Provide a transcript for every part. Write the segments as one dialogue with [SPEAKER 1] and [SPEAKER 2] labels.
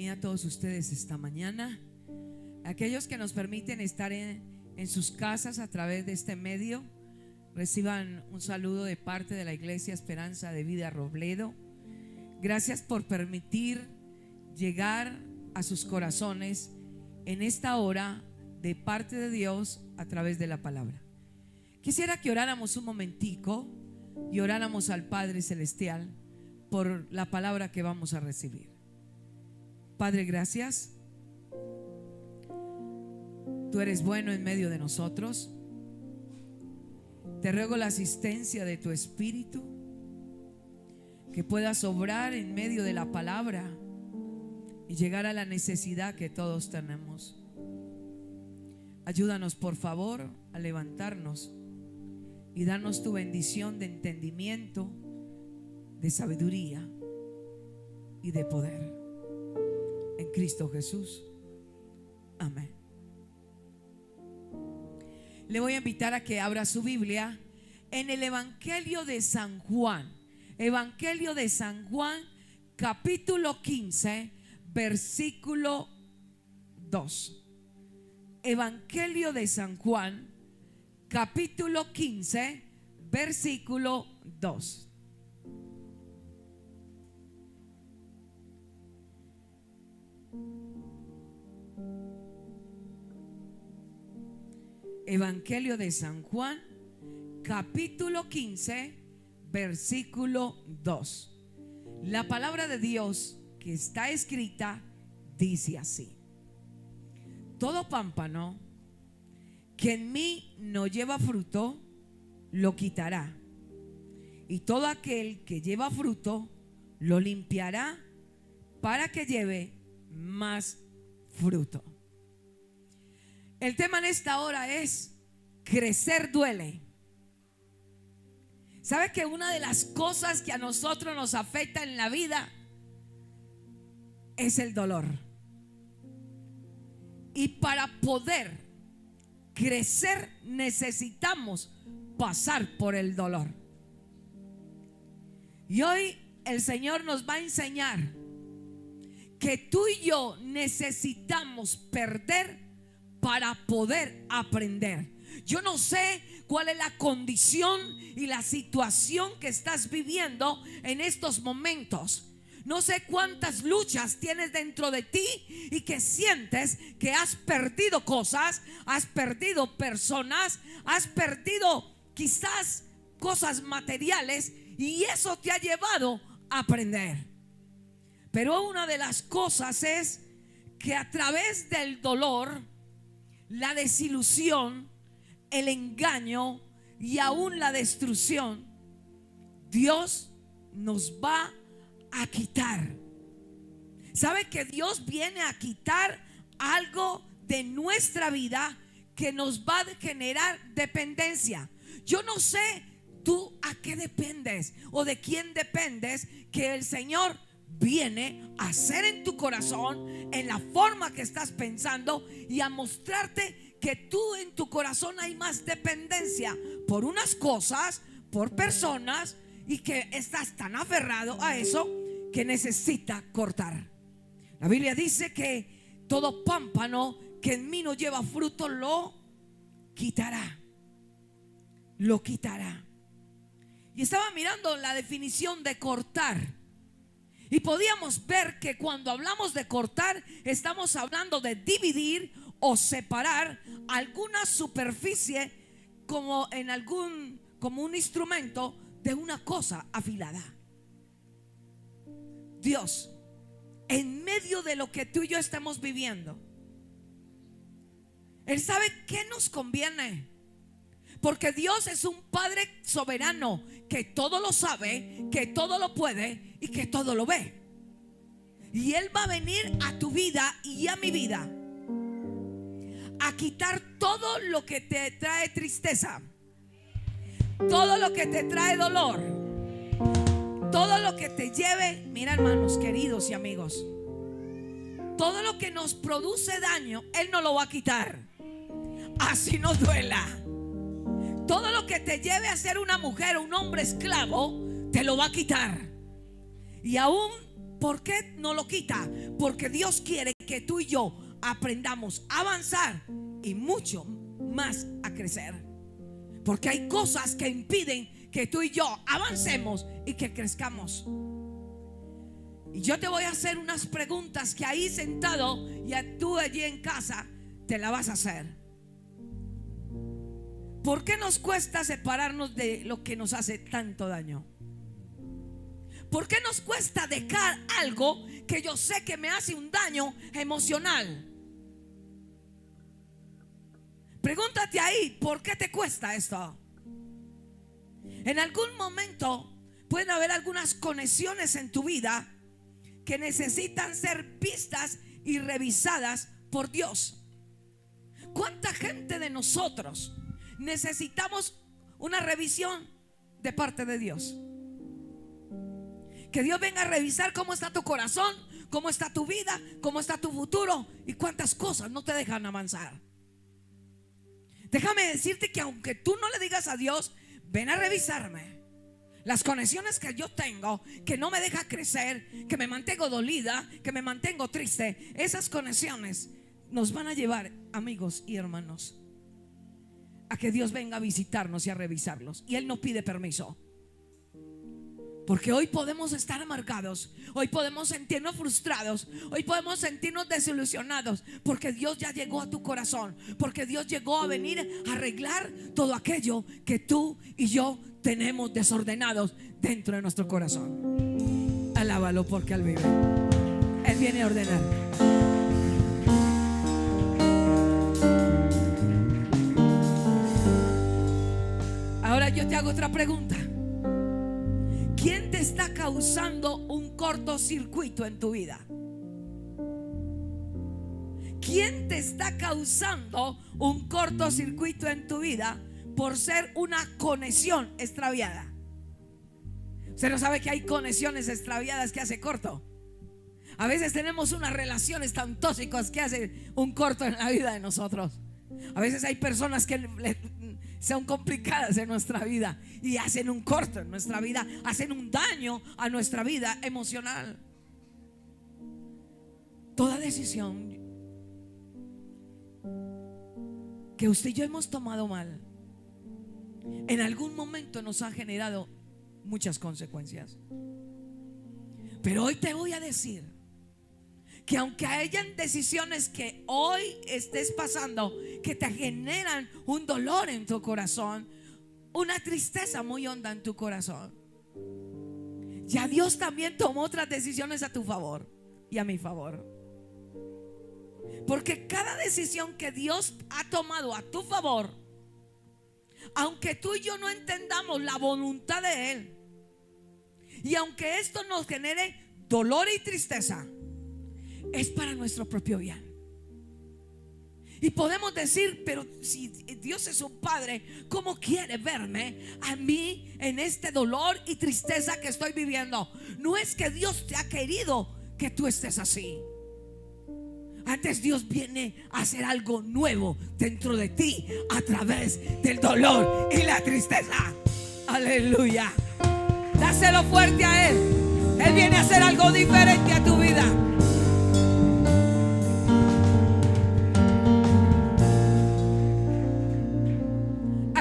[SPEAKER 1] bienvenida a todos ustedes esta mañana. Aquellos que nos permiten estar en sus casas a través de este medio, reciban un saludo de parte de la Iglesia Esperanza de Vida Robledo. Gracias por permitir llegar a sus corazones en esta hora de parte de Dios a través de la palabra. Quisiera que oráramos un momentico y oráramos al Padre Celestial por la palabra que vamos a recibir. Padre, gracias. Tú eres bueno en medio de nosotros. Te ruego la asistencia de tu Espíritu, que puedas obrar en medio de la palabra y llegar a la necesidad que todos tenemos. Ayúdanos, por favor, a levantarnos y danos tu bendición de entendimiento, de sabiduría y de poder. En Cristo Jesús. Amén. Le voy a invitar a que abra su Biblia en el Evangelio de San Juan. Evangelio de San Juan, capítulo 15, versículo 2. Evangelio de San Juan, capítulo 15, versículo 2. Evangelio de San Juan, capítulo 15, versículo 2. La palabra de Dios que está escrita dice así: todo pámpano que en mí no lleva fruto, lo quitará, y todo aquel que lleva fruto, lo limpiará para que lleve más fruto. El tema en esta hora es: crecer duele. ¿Sabe que una de las cosas que a nosotros nos afecta en la vida es el dolor? Y para poder crecer necesitamos pasar por el dolor. Y hoy el Señor nos va a enseñar que tú y yo necesitamos perder para poder aprender. Yo no sé cuál es la condición y la situación que estás viviendo en estos momentos. No sé cuántas luchas tienes dentro de ti y que sientes que has perdido cosas, has perdido personas, has perdido quizás cosas materiales, y eso te ha llevado a aprender. Pero una de las cosas es que a través del dolor, la desilusión, el engaño y aún la destrucción, Dios nos va a quitar. ¿Sabe que Dios viene a quitar algo de nuestra vida que nos va a generar dependencia? Yo no sé tú a qué dependes o de quién dependes, que el Señor viene a hacer en tu corazón, en la forma que estás pensando, y a mostrarte que tú en tu corazón hay más dependencia por unas cosas, por personas, y que estás tan aferrado a eso que necesita cortar. La Biblia dice que todo pámpano que en mí no lleva fruto lo quitará. Lo quitará. Y estaba mirando la definición de cortar, y podíamos ver que cuando hablamos de cortar, estamos hablando de dividir o separar alguna superficie como un instrumento de una cosa afilada. Dios, en medio de lo que tú y yo estamos viviendo, Él sabe qué nos conviene. Porque Dios es un Padre soberano que todo lo sabe, que todo lo puede y que todo lo ve. Y Él va a venir a tu vida y a mi vida a quitar todo lo que te trae tristeza, todo lo que te trae dolor, todo lo que te lleve, mira hermanos queridos y amigos, todo lo que nos produce daño, Él no lo va a quitar, así nos duela. Todo lo que te lleve a ser una mujer o un hombre esclavo, te lo va a quitar. Y aún ¿Por qué no lo quita? Porque Dios quiere que tú y yo aprendamos a avanzar y mucho más a crecer. Porque hay cosas que impiden que tú y yo avancemos y que crezcamos. Y yo te voy a hacer unas preguntas que ahí sentado y tú allí en casa te la vas a hacer. ¿Por qué nos cuesta separarnos de lo que nos hace tanto daño? ¿Por qué nos cuesta dejar algo que yo sé que me hace un daño emocional? Pregúntate ahí, ¿por qué te cuesta esto? En algún momento pueden haber algunas conexiones en tu vida que necesitan ser vistas y revisadas por Dios. ¿Cuánta gente de nosotros necesitamos una revisión de parte de Dios? Que Dios venga a revisar cómo está tu corazón, cómo está tu vida, cómo está tu futuro y cuántas cosas no te dejan avanzar. Déjame decirte que aunque tú no le digas a Dios, ven a revisarme las conexiones que yo tengo, que no me deja crecer, que me mantengo dolida, que me mantengo triste. Esas conexiones nos van a llevar, amigos y hermanos, a que Dios venga a visitarnos y a revisarlos. Y Él no pide permiso. Porque hoy podemos estar amargados, hoy podemos sentirnos frustrados, hoy podemos sentirnos desilusionados, porque Dios ya llegó a tu corazón, porque Dios llegó a venir a arreglar todo aquello que tú y yo tenemos desordenados dentro de nuestro corazón. Alábalo porque Él vive. Él viene a ordenar. Ahora yo te hago otra pregunta. ¿Quién te está causando un cortocircuito en tu vida? ¿Quién te está causando un cortocircuito en tu vida por ser una conexión extraviada? ¿Usted no sabe que hay conexiones extraviadas que hace corto? A veces tenemos unas relaciones tan tóxicas que hacen un corto en la vida de nosotros. A veces hay personas que son complicadas en nuestra vida y hacen un corto en nuestra vida, hacen un daño a nuestra vida emocional. Toda decisión que usted y yo hemos tomado mal, en algún momento nos ha generado muchas consecuencias. Pero hoy te voy a decir que aunque hayan decisiones que hoy estés pasando que te generan un dolor en tu corazón, una tristeza muy honda en tu corazón, ya Dios también tomó otras decisiones a tu favor y a mi favor. Porque cada decisión que Dios ha tomado a tu favor, aunque tú y yo no entendamos la voluntad de Él, y aunque esto nos genere dolor y tristeza, es para nuestro propio bien. Y podemos decir, pero si Dios es un padre, ¿cómo quiere verme a mí en este dolor y tristeza que estoy viviendo? No es que Dios te ha querido que tú estés así. Antes Dios viene a hacer algo nuevo dentro de ti a través del dolor y la tristeza. Aleluya. Dáselo fuerte a Él. Él viene a hacer algo diferente a tu vida.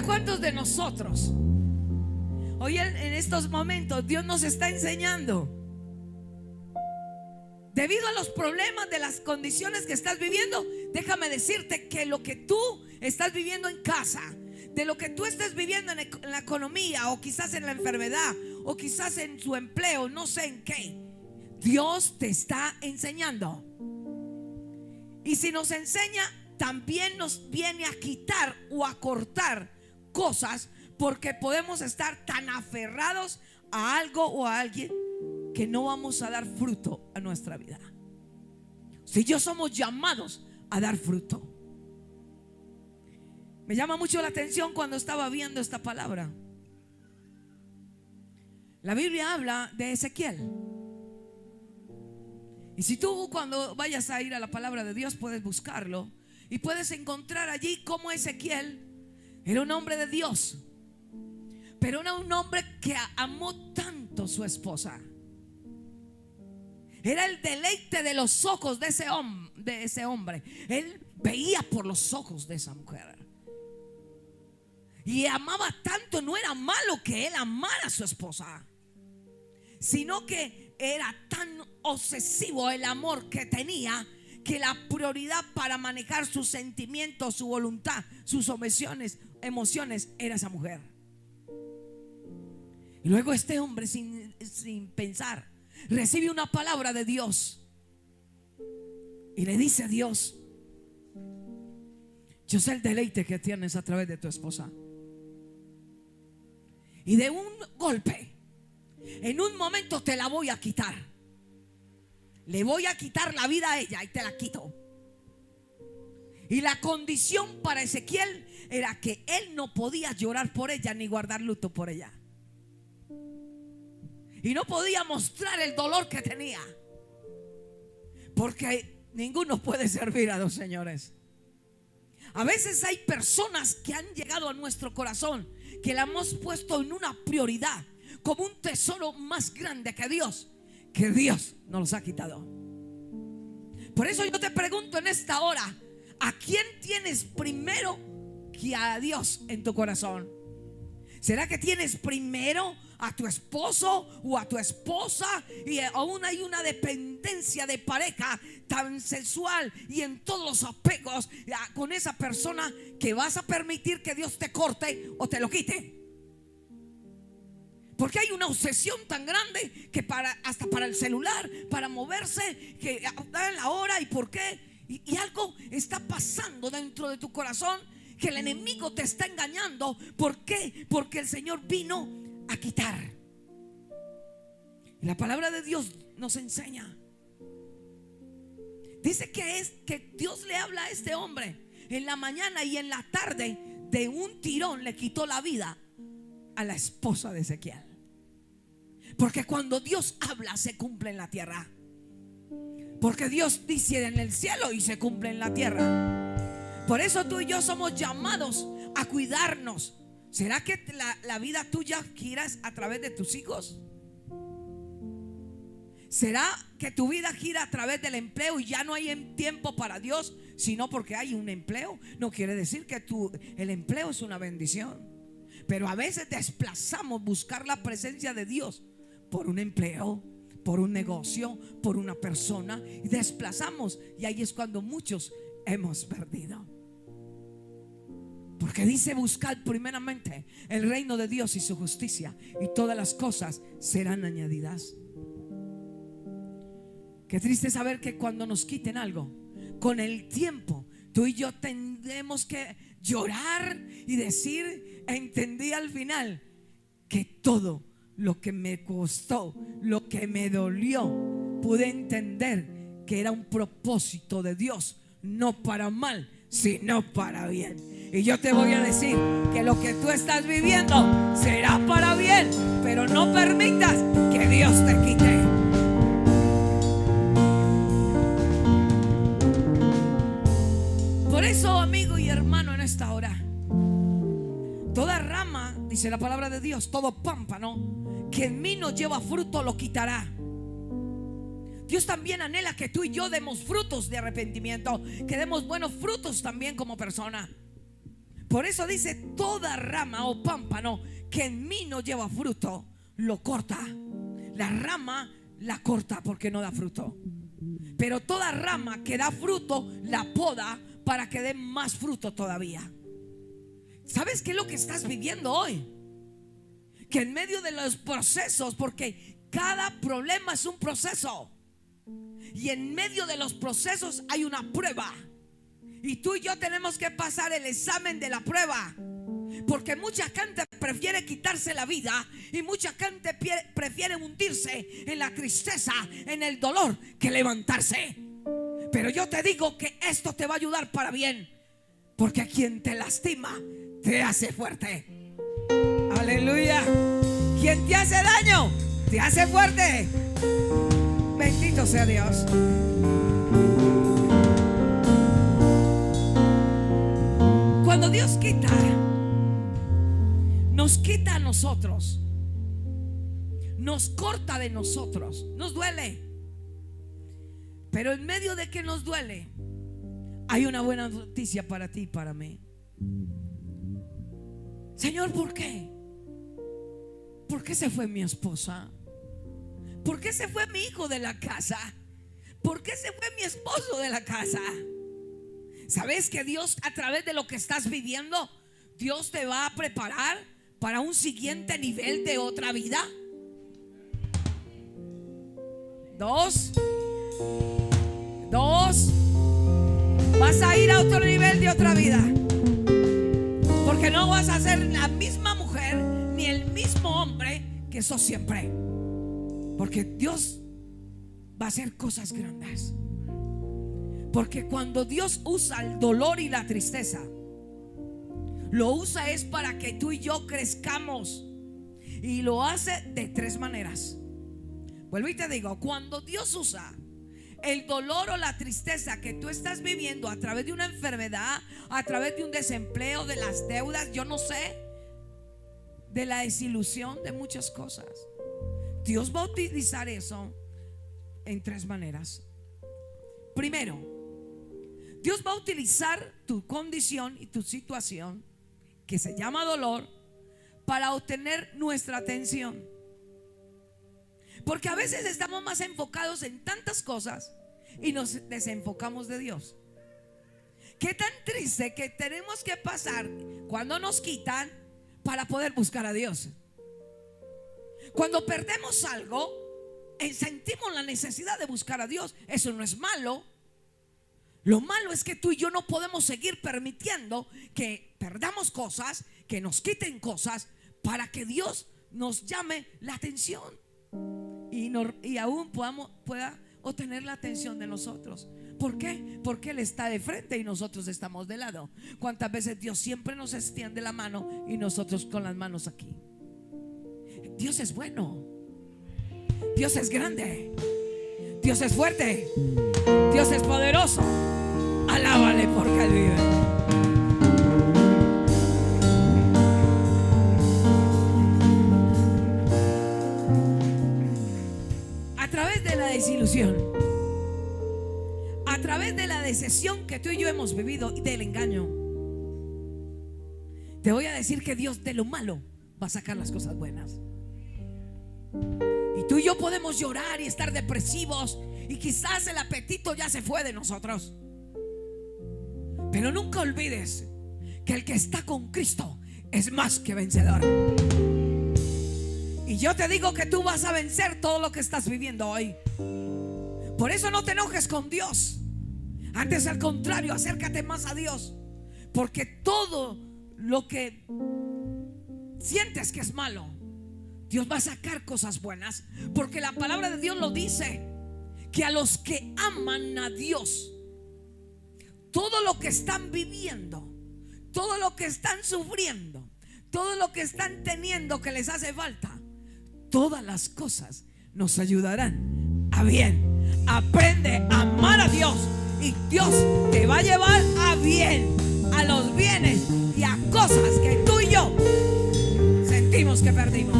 [SPEAKER 1] ¿Cuántos de nosotros hoy en estos momentos Dios nos está enseñando, debido a los problemas de las condiciones que estás viviendo? Déjame decirte que lo que tú estás viviendo en casa, de lo que tú estés viviendo en la economía, o quizás en la enfermedad, o quizás en su empleo, no sé en qué, Dios te está enseñando. Y si nos enseña, también nos viene a quitar o a cortar cosas, porque podemos estar tan aferrados a algo o a alguien que no vamos a dar fruto a nuestra vida. Si yo somos llamados a dar fruto. Me llama mucho la atención cuando estaba viendo esta palabra. La Biblia habla de Ezequiel. Y si tú cuando vayas a ir a la palabra de Dios puedes buscarlo y puedes encontrar allí cómo Ezequiel era un hombre de Dios, pero era un hombre que amó tanto a su esposa, Era el deleite de los ojos de ese hombre. Él veía por los ojos de esa mujer. Y amaba tanto, no era malo que él amara a su esposa, sino que era tan obsesivo el amor que tenía, que la prioridad para manejar sus sentimientos, su voluntad, sus emociones era esa mujer. Y luego este hombre, sin pensar, recibe una palabra de Dios y le dice a Dios: yo sé el deleite que tienes a través de tu esposa. Y de un golpe, en un momento te la voy a quitar. Le voy a quitar la vida a ella y te la quito. Y la condición para Ezequiel era que él no podía llorar por ella ni guardar luto por ella. Y no podía mostrar el dolor que tenía, porque ninguno puede servir a dos señores. A veces hay personas que han llegado a nuestro corazón, que la hemos puesto en una prioridad, como un tesoro más grande que Dios nos los ha quitado. Por eso yo te pregunto en esta hora: ¿a quién tienes primero que a Dios en tu corazón? ¿Será que tienes primero a tu esposo o a tu esposa, y aún hay una dependencia de pareja tan sexual y en todos los apegos con esa persona, que vas a permitir que Dios te corte o te lo quite? Porque hay una obsesión tan grande que hasta para el celular, para moverse, que da la hora y por qué. Y algo está pasando dentro de tu corazón, que el enemigo te está engañando. ¿Por qué? Porque el Señor vino a quitar. La palabra de Dios nos enseña. Dice que Dios le habla a este hombre en la mañana, y en la tarde de un tirón le quitó la vida a la esposa de Ezequiel. Porque cuando Dios habla, se cumple en la tierra. Porque Dios dice en el cielo y se cumple en la tierra. Por eso tú y yo somos llamados a cuidarnos. ¿Será que la vida tuya giras a través de tus hijos? ¿Será que tu vida gira a través del empleo y ya no hay tiempo para Dios, sino porque hay un empleo? No quiere decir que el empleo es una bendición, pero a veces desplazamos buscar la presencia de Dios por un empleo, por un negocio, por una persona, y desplazamos, y ahí es cuando muchos hemos perdido. Porque dice: buscad primeramente el reino de Dios y su justicia, y todas las cosas serán añadidas. Qué triste saber que cuando nos quiten algo, con el tiempo tú y yo tendremos que llorar y decir: entendí al final que todo lo que me costó, lo que me dolió, pude entender que era un propósito de Dios, no para mal, sino para bien. Y yo te voy a decir que lo que tú estás viviendo será para bien, pero no permitas que Dios te quite. Por eso, amigo y hermano, en esta hora, toda rama, dice la palabra de Dios, todo pámpano que en mí no lleva fruto lo quitará. Dios también anhela que tú y yo demos frutos de arrepentimiento, que demos buenos frutos también como persona. Por eso dice: toda rama o pámpano que en mí no lleva fruto lo corta. La rama la corta porque no da fruto, pero toda rama que da fruto la poda para que dé más fruto todavía. ¿Sabes qué es lo que estás viviendo hoy? Que en medio de los procesos, porque cada problema es un proceso, y en medio de los procesos hay una prueba, y tú y yo tenemos que pasar el examen de la prueba. Porque mucha gente prefiere quitarse la vida, y mucha gente prefiere hundirse en la tristeza, en el dolor, que levantarse. Pero yo te digo que esto te va a ayudar para bien, porque quien te lastima te hace fuerte. Aleluya. Quien te hace daño te hace fuerte. Bendito sea Dios. Cuando Dios quita, nos quita a nosotros, nos corta de nosotros, nos duele. Pero en medio de que nos duele, hay una buena noticia para ti y para mí. Señor, ¿por qué? ¿Por qué se fue mi esposa? ¿Por qué se fue mi hijo de la casa? ¿Por qué se fue mi esposo de la casa? ¿Sabes que Dios, a través de lo que estás viviendo, Dios te va a preparar para un siguiente nivel de otra vida? Dos. Vas a ir a otro nivel de otra vida, porque no vas a ser la misma mujer ni el mismo hombre que sos siempre. Porque Dios va a hacer cosas grandes. Porque cuando Dios usa el dolor y la tristeza, lo usa es para que tú y yo crezcamos. Y lo hace de tres maneras. Vuelvo y te digo, cuando Dios usa el dolor o la tristeza que tú estás viviendo a través de una enfermedad, a través de un desempleo, de las deudas, yo no sé, de la desilusión, de muchas cosas, Dios va a utilizar eso en tres maneras. Primero, Dios va a utilizar tu condición y tu situación, que se llama dolor, para obtener nuestra atención. Porque a veces estamos más enfocados en tantas cosas y nos desenfocamos de Dios. Qué tan triste que tenemos que pasar cuando nos quitan para poder buscar a Dios. Cuando perdemos algo, sentimos la necesidad de buscar a Dios. Eso no es malo. Lo malo es que tú y yo no podemos seguir permitiendo que perdamos cosas, que nos quiten cosas, para que Dios nos llame la atención y aún pueda obtener la atención de nosotros. ¿Por qué? Porque Él está de frente y nosotros estamos de lado. ¿Cuántas veces Dios siempre nos extiende la mano y nosotros con las manos aquí? Dios es bueno, Dios es grande, Dios es fuerte, Dios es poderoso. Alábale porque Él vive. A través de la desilusión, a través de la decepción que tú y yo hemos vivido y del engaño, te voy a decir que Dios de lo malo va a sacar las cosas buenas. Y tú y yo podemos llorar y estar depresivos, y quizás el apetito ya se fue de nosotros, pero nunca olvides que el que está con Cristo es más que vencedor. Y yo te digo que tú vas a vencer todo lo que estás viviendo hoy. Por eso no te enojes con Dios. Antes, al contrario, acércate más a Dios. Porque todo lo que sientes que es malo, Dios va a sacar cosas buenas. Porque la palabra de Dios lo dice, que a los que aman a Dios, todo lo que están viviendo, todo lo que están sufriendo, todo lo que están teniendo que les hace falta, todas las cosas nos ayudarán a bien. Aprende a amar a Dios y Dios te va a llevar a bien, a los bienes y a cosas que tú y yo sentimos que perdimos.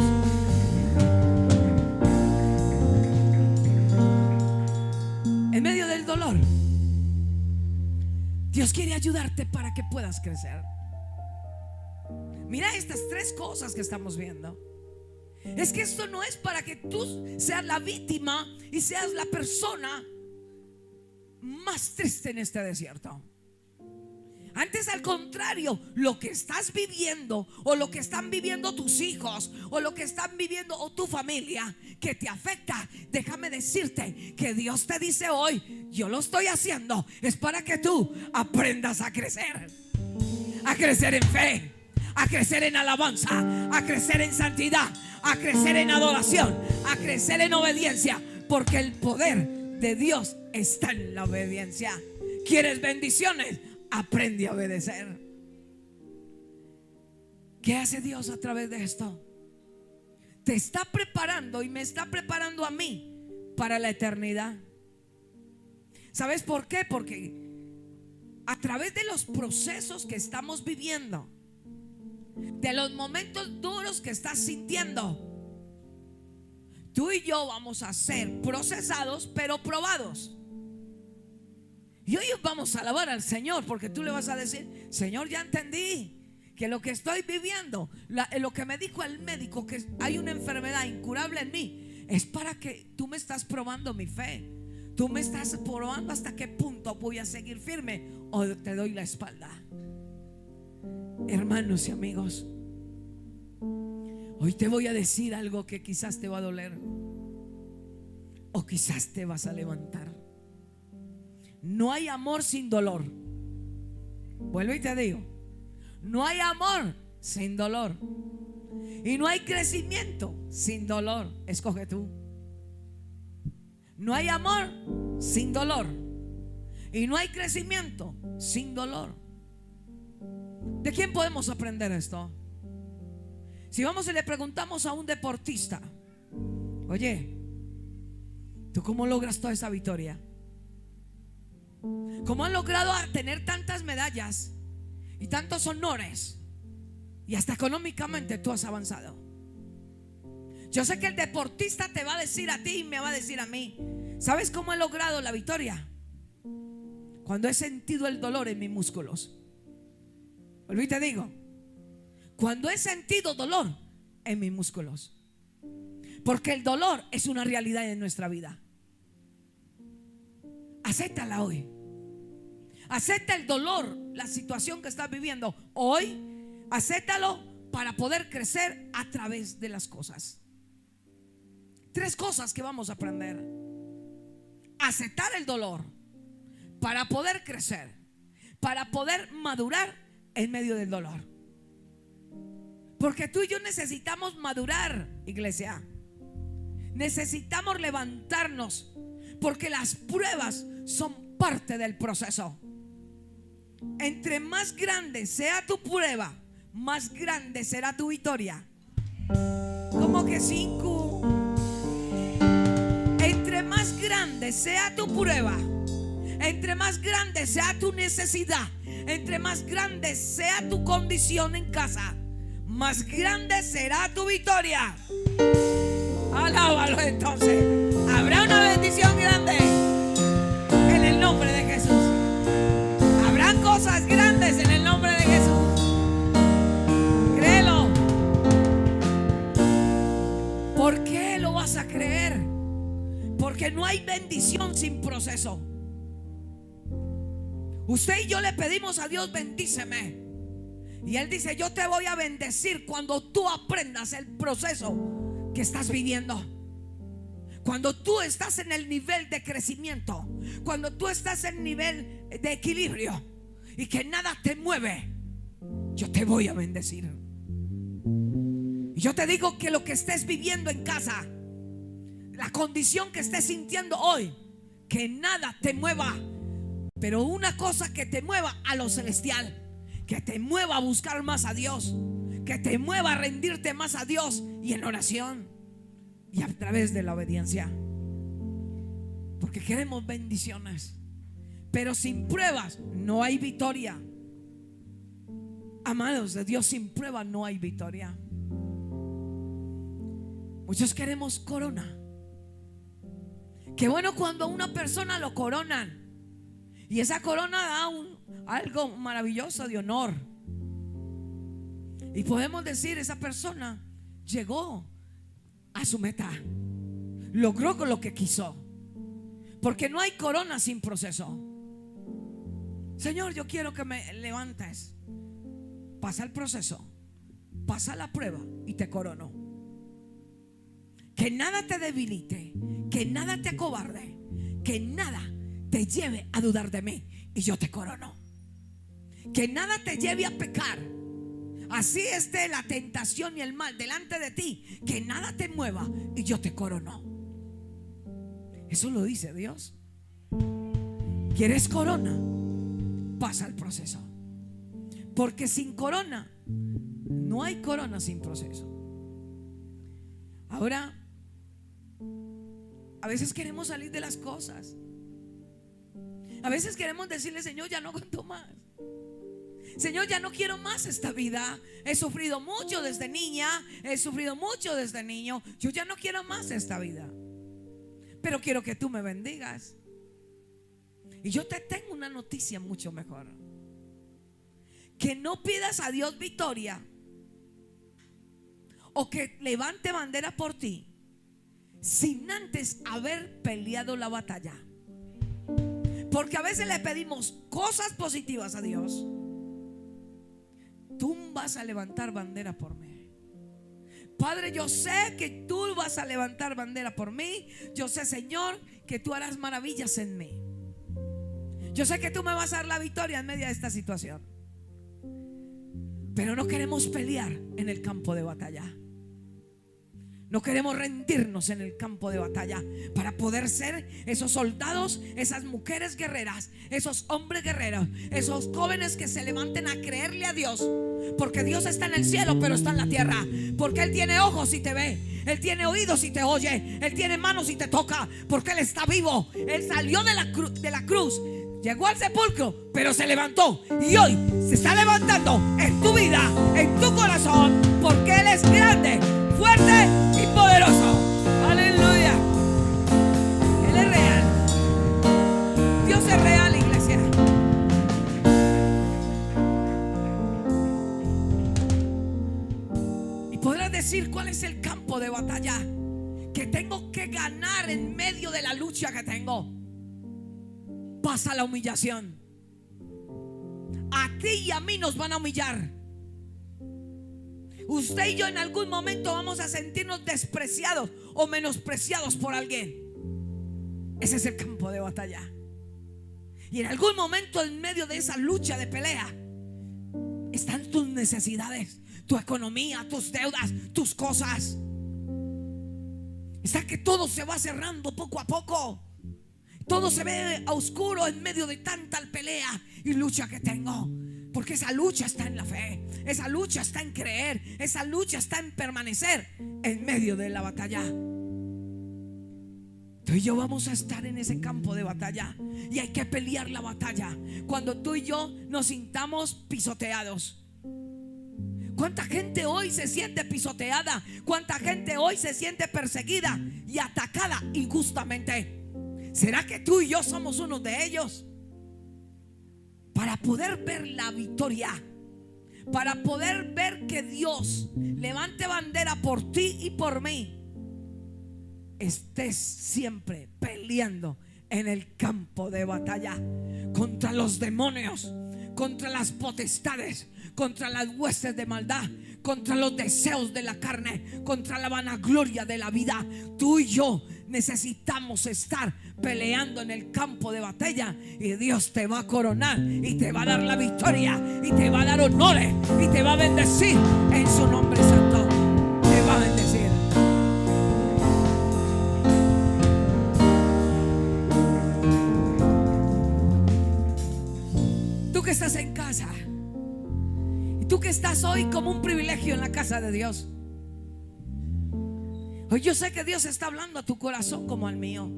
[SPEAKER 1] En medio del dolor, Dios quiere ayudarte para que puedas crecer. Mira estas tres cosas que estamos viendo. Es que esto no es para que tú seas la víctima y seas la persona más triste en este desierto. Antes, al contrario, lo que estás viviendo, o lo que están viviendo tus hijos, o lo que están viviendo o tu familia, que te afecta, déjame decirte que Dios te dice hoy: yo lo estoy haciendo, es para que tú aprendas a crecer en fe, a crecer en alabanza, a crecer en santidad, a crecer en adoración, a crecer en obediencia. Porque el poder de Dios está en la obediencia. ¿Quieres bendiciones? Aprende a obedecer. ¿Qué hace Dios a través de esto? Te está preparando y me está preparando a mí para la eternidad. ¿Sabes por qué? Porque a través de los procesos que estamos viviendo, de los momentos duros que estás sintiendo, tú y yo vamos a ser procesados, pero probados. Y hoy vamos a alabar al Señor, porque tú le vas a decir: Señor, ya entendí que lo que estoy viviendo, lo que me dijo el médico, que hay una enfermedad incurable en mí, es para que tú me estás probando mi fe. Tú me estás probando hasta qué punto voy a seguir firme o te doy la espalda. Hermanos y amigos, hoy te voy a decir algo que quizás te va a doler, o quizás te vas a levantar. No hay amor sin dolor. Vuelvo y te digo: no hay amor sin dolor. Y no hay crecimiento sin dolor. Escoge tú. No hay amor sin dolor. Y no hay crecimiento sin dolor. ¿De quién podemos aprender esto? Si vamos y le preguntamos a un deportista: oye, ¿tú cómo logras toda esa victoria? ¿Cómo has logrado tener tantas medallas y tantos honores? Y hasta económicamente tú has avanzado. Yo sé que el deportista te va a decir a ti y me va a decir a mí: ¿sabes cómo he logrado la victoria? Cuando he sentido el dolor en mis músculos. Volví y te digo: cuando he sentido dolor en mis músculos. Porque el dolor es una realidad en nuestra vida. Acéptala hoy. Acepta el dolor, la situación que estás viviendo hoy. Acéptalo para poder crecer a través de las cosas. 3 cosas que vamos a aprender: aceptar el dolor para poder crecer, para poder madurar en medio del dolor. Porque tú y yo necesitamos madurar, iglesia. Necesitamos levantarnos, porque las pruebas son parte del proceso. Entre más grande sea tu prueba, más grande será tu victoria. Como que 5. Entre más grande sea tu prueba, entre más grande sea tu necesidad, entre más grande sea tu condición en casa, más grande será tu victoria. Alábalo entonces. Habrá una bendición grande en el nombre de Jesús. Habrán cosas grandes en el nombre de Jesús. Créelo. ¿Por qué lo vas a creer? Porque no hay bendición sin proceso. Usted y yo le pedimos a Dios: bendíceme. Y Él dice: yo te voy a bendecir cuando tú aprendas el proceso que estás viviendo. Cuando tú estás en el nivel de crecimiento, cuando tú estás en el nivel de equilibrio y que nada te mueve, yo te voy a bendecir. Y yo te digo que lo que estés viviendo en casa, la condición que estés sintiendo hoy, que nada te mueva, pero una cosa que te mueva a lo celestial, que te mueva a buscar más a Dios, que te mueva a rendirte más a Dios y en oración y a través de la obediencia. Porque queremos bendiciones, pero sin pruebas no hay victoria. Amados de Dios, sin pruebas no hay victoria. Muchos queremos corona. Qué bueno cuando a una persona lo coronan, y esa corona da algo maravilloso de honor. Y podemos decir: esa persona llegó a su meta, logró con lo que quiso. Porque no hay corona sin proceso. Señor, yo quiero que me levantes. Pasa el proceso, pasa la prueba y te corono. Que nada te debilite, que nada te acobarde, que nada te lleve a dudar de mí y yo te corono. Que nada te lleve a pecar. Así esté la tentación y el mal delante de ti, que nada te mueva y yo te corono. Eso lo dice Dios. ¿Quieres corona? Pasa el proceso. Porque sin corona no hay corona sin proceso. Ahora, a veces queremos salir de las cosas. A veces queremos decirle: Señor, ya no aguanto más. Señor, ya no quiero más esta vida. He sufrido mucho desde niña, he sufrido mucho desde niño. Yo ya no quiero más esta vida, pero quiero que tú me bendigas. Y yo te tengo una noticia mucho mejor: que no pidas a Dios victoria o que levante bandera por ti sin antes haber peleado la batalla. Porque a veces le pedimos cosas positivas a Dios. Tú vas a levantar bandera por mí. Padre, yo sé que tú vas a levantar bandera por mí. Yo sé, Señor, que tú harás maravillas en mí. Yo sé que tú me vas a dar la victoria en medio de esta situación. Pero no queremos pelear en el campo de batalla. No queremos rendirnos en el campo de batalla para poder ser esos soldados, esas mujeres guerreras, esos hombres guerreros, esos jóvenes que se levanten a creerle a Dios. Porque Dios está en el cielo, pero está en la tierra. Porque Él tiene ojos y te ve, Él tiene oídos y te oye, Él tiene manos y te toca. Porque Él está vivo. Él salió de la cruz, llegó al sepulcro, pero se levantó. Y hoy se está levantando en tu vida, en tu corazón. Porque Él es grande, fuerte y poderoso. Aleluya. Él es real. Dios es real, iglesia. Y podrás decir: ¿cuál es el campo de batalla que tengo que ganar en medio de la lucha que tengo? Pasa la humillación. A ti y a mí nos van a humillar. Usted y yo en algún momento vamos a sentirnos despreciados o menospreciados por alguien. Ese es el campo de batalla. Y en algún momento, en medio de esa lucha de pelea, están tus necesidades, tu economía, tus deudas, tus cosas. Está que todo se va cerrando poco a poco. Todo se ve a oscuro en medio de tanta pelea y lucha que tengo. Porque esa lucha está en la fe, esa lucha está en creer, esa lucha está en permanecer en medio de la batalla. Tú y yo vamos a estar en ese campo de batalla y hay que pelear la batalla cuando tú y yo nos sintamos pisoteados. ¿Cuánta gente hoy se siente pisoteada? ¿Cuánta gente hoy se siente perseguida y atacada injustamente? ¿Será que tú y yo somos uno de ellos? Para poder ver la victoria, para poder ver que Dios levante bandera por ti y por mí, estés siempre peleando en el campo de batalla contra los demonios, contra las potestades, contra las huestes de maldad, contra los deseos de la carne, contra la vanagloria de la vida. Tú y yo necesitamos estar peleando en el campo de batalla, y Dios te va a coronar y te va a dar la victoria y te va a dar honores y te va a bendecir en su nombre santo. Te va a bendecir. Tú que estás en casa y tú que estás hoy como un privilegio en la casa de Dios, hoy yo sé que Dios está hablando a tu corazón como al mío.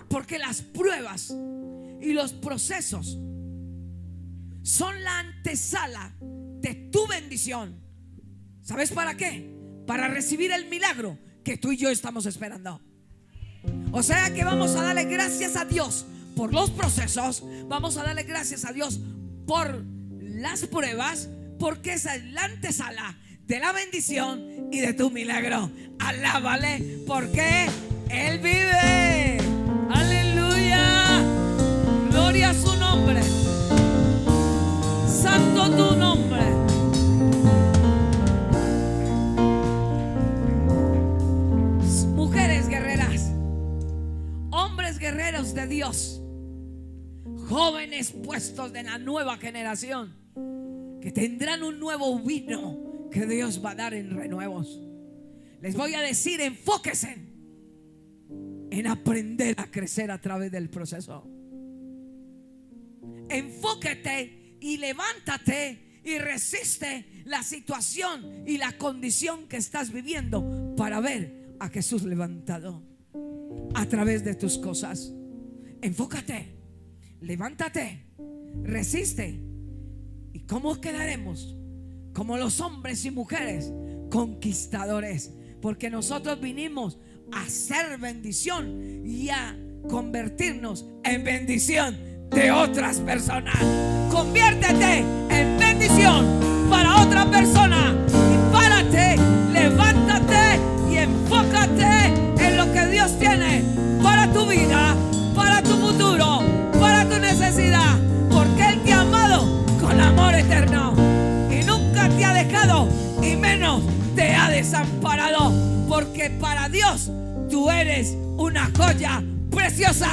[SPEAKER 1] Porque las pruebas y los procesos son la antesala de tu bendición. ¿Sabes para qué? Para recibir el milagro que tú y yo estamos esperando. O sea que vamos a darle gracias a Dios por los procesos. Vamos a darle gracias a Dios por las pruebas, porque esa es la antesala de la bendición y de tu milagro. Alábale, porque Él vive. Aleluya. Gloria a su nombre. Santo tu nombre. Mujeres guerreras, hombres guerreros de Dios, jóvenes puestos de la nueva generación, que tendrán un nuevo vino que Dios va a dar en renuevos. Les voy a decir: enfóquense en aprender a crecer a través del proceso. Enfóquete y levántate y resiste la situación y la condición que estás viviendo para ver a Jesús levantado a través de tus cosas. Enfócate, levántate, resiste. ¿Y cómo quedaremos? Como los hombres y mujeres conquistadores, porque nosotros vinimos a hacer bendición y a convertirnos en bendición de otras personas. Conviértete en bendición para otra persona. Y párate, levántate y enfócate en lo que Dios tiene para tu vida, para tu futuro, para tu necesidad. Porque Él te ha amado con amor eterno y nunca te ha dejado, y menos te ha desamparado. Porque para Dios tú eres una joya preciosa.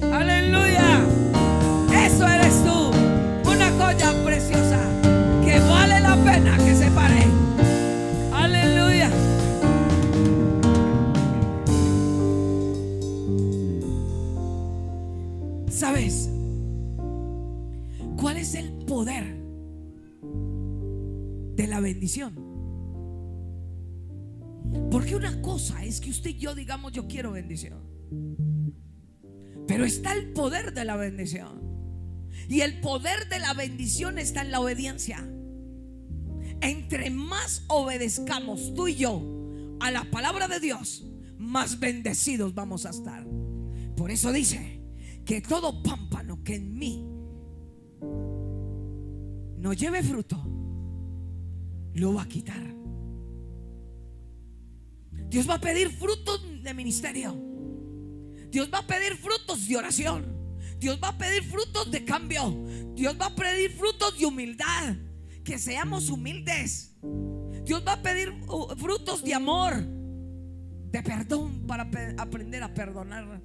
[SPEAKER 1] Aleluya. Eso eres tú, una joya preciosa que vale la pena que se pare. Aleluya. ¿Sabes cuál es el poder de la bendición? Porque una cosa es que usted y yo digamos yo quiero bendición, pero está el poder de la bendición. Y el poder de la bendición está en la obediencia. Entre más obedezcamos tú y yo a la palabra de Dios, más bendecidos vamos a estar. Por eso dice que todo pámpano que en mí no lleve fruto, lo va a quitar. Dios va a pedir frutos de ministerio. Dios va a pedir frutos de oración. Dios va a pedir frutos de cambio. Dios va a pedir frutos de humildad. Que seamos humildes. Dios va a pedir frutos de amor, de perdón, para aprender a perdonar.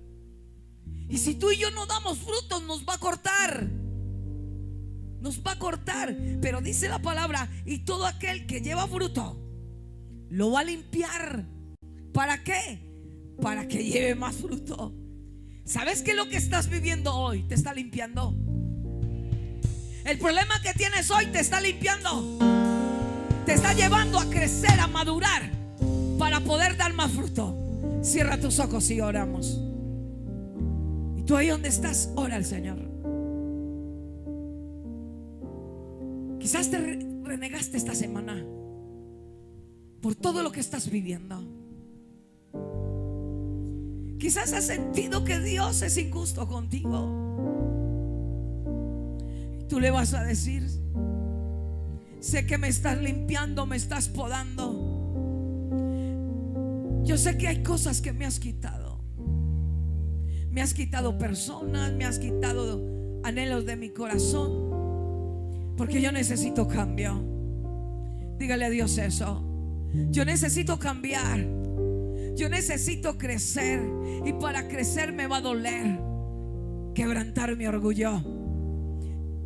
[SPEAKER 1] Y si tú y yo no damos frutos, nos va a cortar. Nos va a cortar. Pero dice la palabra: y todo aquel que lleva fruto lo va a limpiar. ¿Para qué? Para que lleve más fruto. ¿Sabes que lo que estás viviendo hoy te está limpiando? El problema que tienes hoy te está limpiando. Te está llevando a crecer, a madurar, para poder dar más fruto. Cierra tus ojos y oramos. Y tú ahí donde estás, ora al Señor. Quizás te renegaste esta semana por todo lo que estás viviendo. Quizás has sentido que Dios es injusto contigo. Tú le vas a decir: sé que me estás limpiando, me estás podando. Yo sé que hay cosas que me has quitado. Me has quitado personas, me has quitado anhelos de mi corazón, porque yo necesito cambio. Dígale a Dios eso. Yo necesito cambiar. Yo necesito crecer. Y para crecer me va a doler quebrantar mi orgullo,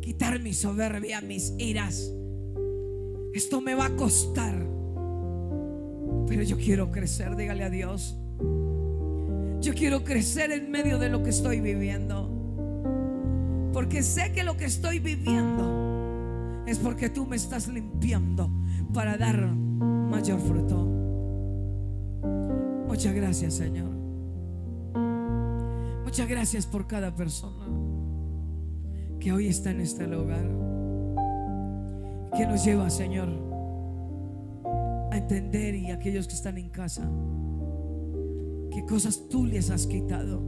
[SPEAKER 1] quitar mi soberbia, mis iras. Esto me va a costar, pero yo quiero crecer. Dígale a Dios: yo quiero crecer en medio de lo que estoy viviendo, porque sé que lo que estoy viviendo es porque tú me estás limpiando para dar mayor fruto. Muchas gracias, Señor. Muchas gracias por cada persona que hoy está en este lugar, que nos lleva, Señor, a entender, y aquellos que están en casa, qué cosas tú les has quitado,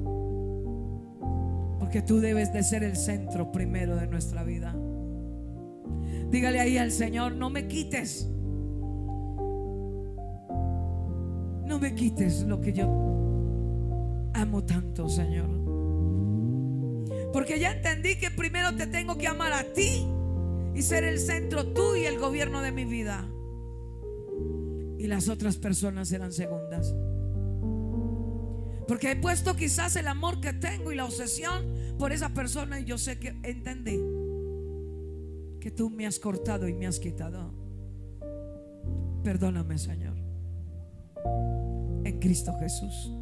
[SPEAKER 1] porque tú debes de ser el centro primero de nuestra vida. Dígale ahí al Señor: no me quites, no me quites lo que yo amo tanto, Señor, porque ya entendí que primero te tengo que amar a ti y ser el centro, tú y el gobierno de mi vida, y las otras personas serán segundas. Porque he puesto quizás el amor que tengo y la obsesión por esa persona, y yo sé que entendí que tú me has cortado y me has quitado. Perdóname, Señor, en Cristo Jesús.